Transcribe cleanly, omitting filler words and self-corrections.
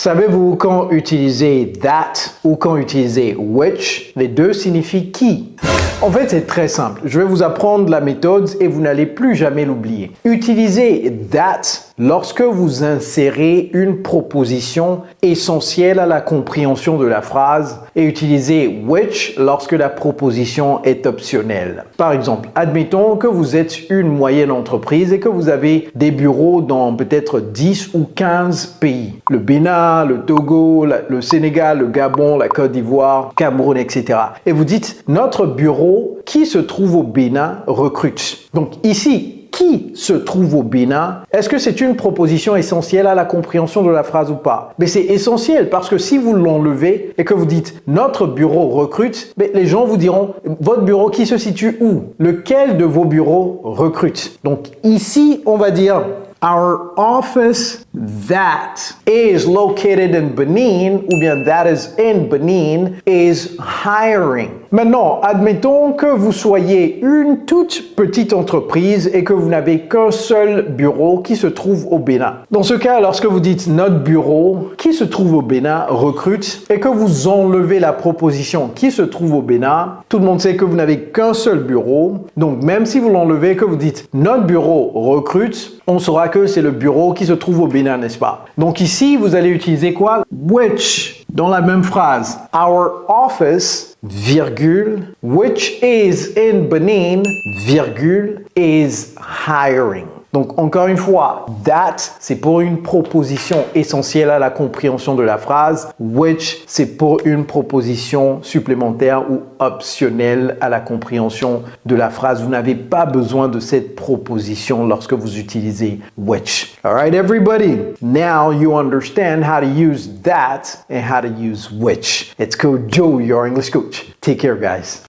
Savez-vous quand utiliser that ou quand utiliser which? Les deux signifient qui. En fait, c'est très simple. Je vais vous apprendre la méthode et vous n'allez plus jamais l'oublier. Utilisez that lorsque vous insérez une proposition essentielle à la compréhension de la phrase et utilisez which lorsque la proposition est optionnelle. Par exemple, admettons que vous êtes une moyenne entreprise et que vous avez des bureaux dans peut-être 10 ou 15 pays. Le Bénin, le Togo, le Sénégal, le Gabon, la Côte d'Ivoire, Cameroun, etc. Et vous dites, notre bureau qui se trouve au Bénin recrute. Donc ici, qui se trouve au Bénin, est-ce que c'est une proposition essentielle à la compréhension de la phrase ou pas? Mais c'est essentiel parce que si vous l'enlevez et que vous dites « notre bureau recrute », les gens vous diront « votre bureau qui se situe où? Lequel de vos bureaux recrute ?» Donc ici, on va dire Our office that is located in Benin ou bien that is in Benin is hiring. Maintenant, admettons que vous soyez une toute petite entreprise et que vous n'avez qu'un seul bureau qui se trouve au Bénin. Dans ce cas, lorsque vous dites notre bureau qui se trouve au Bénin recrute et que vous enlevez la proposition qui se trouve au Bénin, tout le monde sait que vous n'avez qu'un seul bureau. Donc même si vous l'enlevez et que vous dites notre bureau recrute, on saura que c'est le bureau qui se trouve au Bénin, n'est-ce pas? Donc ici, vous allez utiliser quoi? Which dans la même phrase. Our office, virgule, which is in Benin, virgule, is hiring. Donc, encore une fois, that, c'est pour une proposition essentielle à la compréhension de la phrase. Which, c'est pour une proposition supplémentaire ou optionnelle à la compréhension de la phrase. Vous n'avez pas besoin de cette proposition lorsque vous utilisez which. All right, everybody. Now you understand how to use that and how to use which. Let's go, Joe, your English coach. Take care, guys.